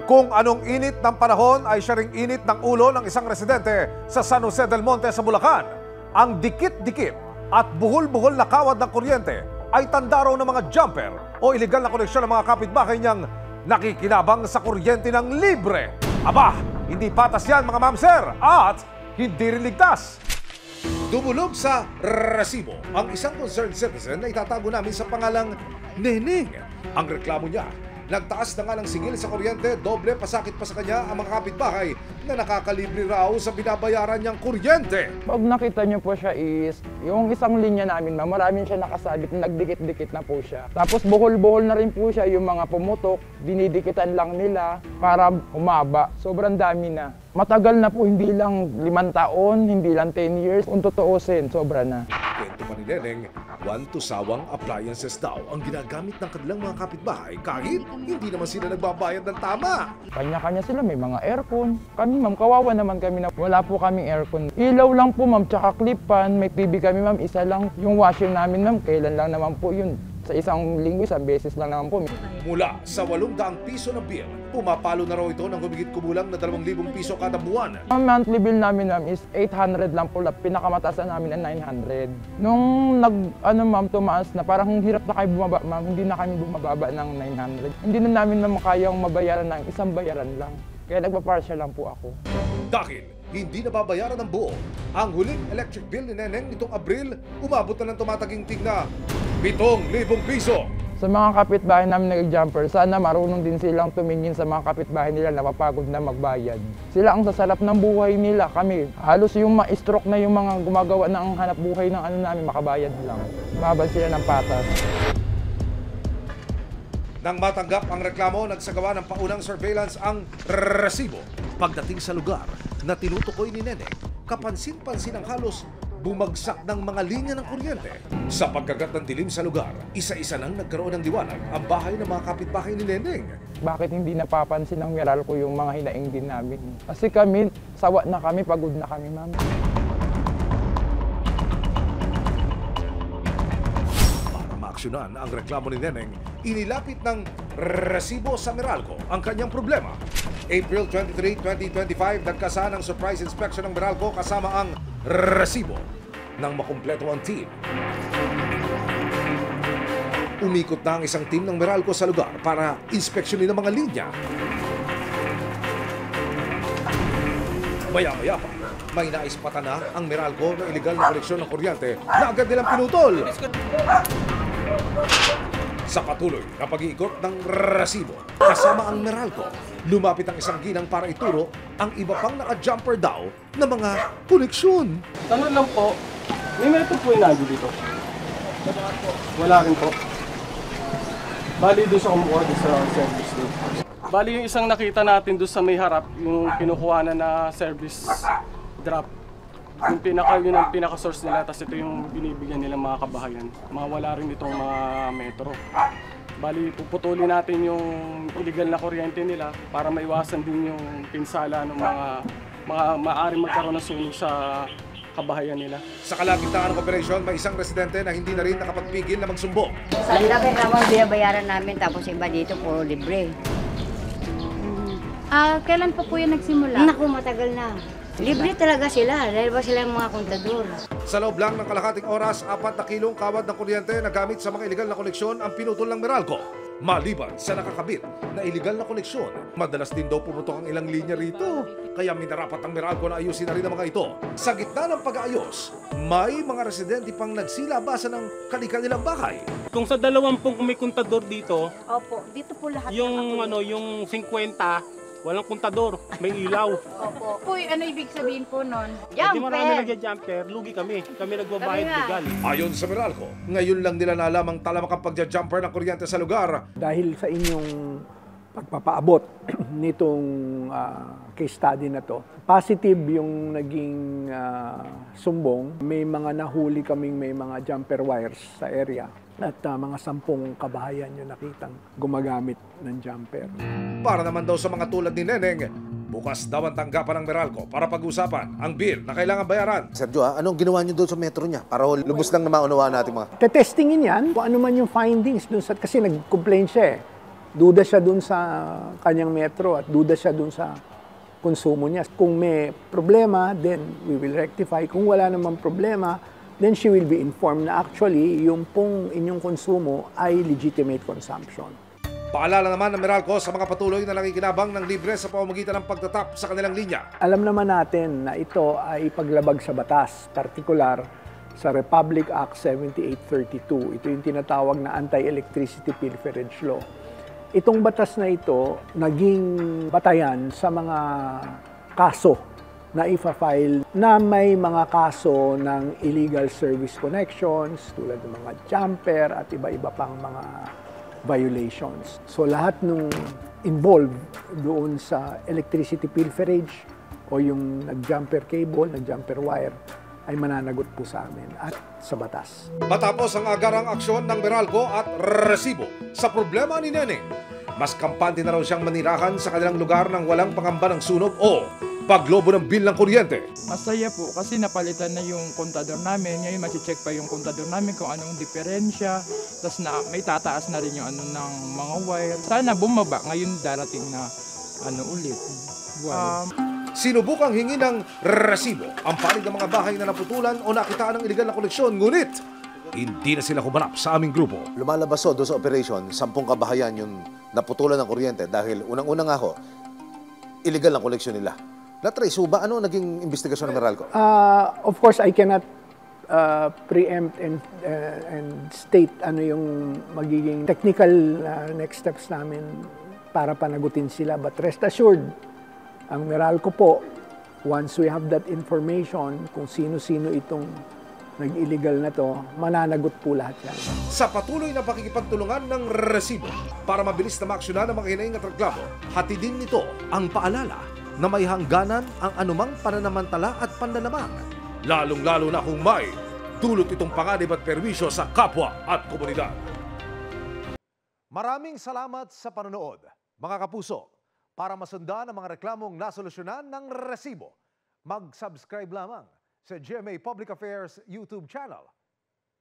Kung anong init ng panahon ay siya ring init ng ulo ng isang residente sa San Jose del Monte sa Bulacan. Ang dikit-dikit at buhol-buhol na kawad ng kuryente ay tanda raw ng mga jumper o iligal na koneksyon ng mga kapitbahay niyang nakikinabang sa kuryente ng libre. Aba, hindi patas yan mga mamser at hindi rin ligtas. Dumulog sa resibo ang isang concerned citizen na itatago namin sa pangalang Neneng. Ang reklamo niya, nagtaas na nga ng singil sa kuryente, doble pasakit pa sa kanya ang mga kapitbahay na nakakalibre raw sa binabayaran niyang kuryente. Pag nakita niyo po siya is, yung isang linya namin, maraming siya nakasabit, nagdikit-dikit na po siya. Tapos buhol-buhol na rin po siya, yung mga pumutok, dinidikitan lang nila para humaba. Sobrang dami na. Matagal na po, hindi lang 5 taon, hindi lang 10 years. Kung tutuusin, sobra na. Kwento pa ni Neneng, 1 to sawang appliances daw ang ginagamit ng kanilang mga kapitbahay kahit hindi naman sila nagbabayad ng tama. Kanya-kanya sila, may mga aircon. Kami ma'am, kawawa naman kami na wala po kaming aircon. Ilaw lang po ma'am, tsaka clip-pan. May TV kami ma'am, isa lang. Yung washer namin ma'am, kailan lang naman po yun. Sa isang linggo, isang beses lang naman po. Mula sa 800 piso na bill, pumapalo na raw ito ng humigit kumulang na 2,000 piso kada buwan. Ang monthly bill namin ma'am is 800 lang po. Pinakamataas na namin ay 900. Nung ma'am, tumaas na parang hirap na kayo bumaba ma'am, hindi na kami bumababa ng 900. Hindi na namin ma'am kayang mabayaran ng isang bayaran lang. Kaya nagpa-partial lang po ako. Dahil hindi nababayaran ng buo, ang huling electric bill ni Neneng nitong Abril, umabot na ng tumataginting na 7,000 piso. Sa mga kapitbahay namin nag-jumper, sana marunong din silang tumingin sa mga kapitbahay nila na mapagod na magbayad. Sila ang sasarap ng buhay nila. Kami, halos yung ma-stroke na yung mga gumagawa ng hanap buhay ng namin, makabayad lang. Babad sila ng patas. Nang matanggap ang reklamo, nagsagawa ng paunang surveillance ang resibo. Pagdating sa lugar na tinutukoy ni Neneng, kapansin-pansin ang halos bumagsak ng mga linya ng kuryente. Sa pagkagat ng dilim sa lugar, isa-isa nang nagkaroon ng liwanag ang bahay ng mga kapitbahay ni Neneng. Bakit hindi napapansin ng Meralco yung mga hinaing din namin? Kasi kami, sawa na kami, pagod na kami, ma'am. Para maaksyonan ang reklamo ni Neneng, inilapit ng resibo sa Meralco ang kanyang problema. April 23, 2025, nagkasa ng surprise inspection ng Meralco kasama ang resibo ng makumpleto ang team. Umikot na ang isang team ng Meralco sa lugar para inspeksyonin ang mga linya. Maya-maya pa, may naispata na ang Meralco na iligal na koneksyon ng kuryente na agad nilang pinutol. Sa patuloy na pag-iikot ng resibo kasama ang Meralco, lumapit ang isang ginang para ituro ang iba pang naka-jumper daw na mga koneksyon. Tanong lang po, may metro po yung nandito dito? Wala rin po. Bali doon sa kumukuha doon sa service doon. Bali yung isang nakita natin doon sa may harap, yung kinukuha na service drop. Yung pinaka-source nila, tapos ito yung binibigyan nilang mga kabahayan. Mawala rin itong mga metro. Bali, puputulin natin yung illegal na kuryente nila para maiwasan din yung pinsala ng mga maaaring magkaroon ng sunog sa kabahayan nila. Sa kalagitnaan ng operasyon, may isang residente na hindi na rin nakapagpigil na magsumbong. Sa laki naman binabayaran namin, tapos iba dito puro libre. Kailan pa po yan nagsimula? Naku, matagal na. Libre talaga sila, dahil ba sila mga kontador. Sa loob lang ng kalahating oras, 4 na kilong kawad ng kuryente na gamit sa mga iligal na koneksyon ang pinutol ng Meralco. Maliban sa nakakabit na iligal na koneksyon, madalas din daw pumutok ang ilang linya rito. Kaya minarapat ang Meralco na ayusin na rin ang mga ito. Sa gitna ng pag-aayos, may mga residente pang nagsilabasa ng kanilang bahay. Kung sa 20 may kontador dito, Opo, dito po lahat. yung 50, walang kontador, may ilaw. Opo. Uy, ano ibig sabihin po nun? Hindi marami nagja-jumper, lugi kami. Kami nagbabayad legal. Ayon sa Meralco, ngayon lang nila nalamang talamak ang pagja-jumper ng kuryente sa lugar. Dahil sa inyong pagpapaabot nitong case study na to, positive yung naging sumbong. May mga nahuli kaming may mga jumper wires sa area. At mga 10 kabahayan yung nakitang gumagamit ng jumper. Para naman daw sa mga tulad ni Neneng, bukas daw ang tanggapan ng Meralco para pag-usapan ang bill na kailangan bayaran. Sergio, anong ginawa niyo doon sa metro niya? Para lubos lang na maunawaan natin mga... Tetestingin yan kung ano man yung findings dun sa... Kasi nag-complain siya eh. Duda siya dun sa kanyang metro at duda siya dun sa konsumo niya. Kung may problema, then we will rectify. Kung wala namang problema, then she will be informed na actually yung pong inyong konsumo ay legitimate consumption. Paalala naman ng Meralco sa mga patuloy na nakikinabang ng libre sa pamamagitan ng pagtatap sa kanilang linya. Alam naman natin na ito ay paglabag sa batas, partikular sa Republic Act 7832. Ito yung tinatawag na Anti-Electricity Pilferage Law. Itong batas na ito naging batayan sa mga kaso na ifa-file na may mga kaso ng illegal service connections tulad ng mga jumper at iba-iba pang mga violations. So lahat nung involved doon sa electricity pilferage o yung nag-jumper cable, nag-jumper wire ay mananagot po sa amin at sa batas. Matapos ang agarang aksyon ng Meralco at resibo sa problema ni Neneng, mas kampante na raw siyang manirahan sa kanilang lugar ng walang pangamba ng sunog o paglobo ng bil ng kuryente. Masaya po kasi napalitan na yung kontador namin. Ngayon machi-check pa yung kontador namin kung anong diferensya. Tapos na, may tataas na rin yung ano ng mga wire. Sana bumaba. Ngayon darating na ulit. Sinubukang hingi ng resibo ang panig ng mga bahay na naputulan o nakitaan ng iligal na koneksyon. Ngunit, hindi na sila humanap sa aming grupo. Lumalabas doon sa operation, 10 kabahayan yung naputulan ng kuryente dahil unang-una nga ho, illegal ang koleksyon nila. Na-trace ba? Ano naging investigasyon ng Meralco? Of course, I cannot preempt and state ano yung magiging technical next steps namin para panagutin sila. But rest assured, ang Meralco po, once we have that information kung sino-sino itong nag-illegal na to, mananagot po lahat yan. Sa patuloy na pakikipagtulungan ng resibo para mabilis na maaksyonan ang mga hinaing at reklamo, hatidin nito ang paalala na may hangganan ang anumang pananamantala at panlalamang, lalong-lalo na kung may dulot itong panganib at perwisyo sa kapwa at komunidad. Maraming salamat sa panonood, mga kapuso. Para masundan ang mga reklamong nasolusyonan ng resibo, mag-subscribe lamang sa GMA Public Affairs YouTube channel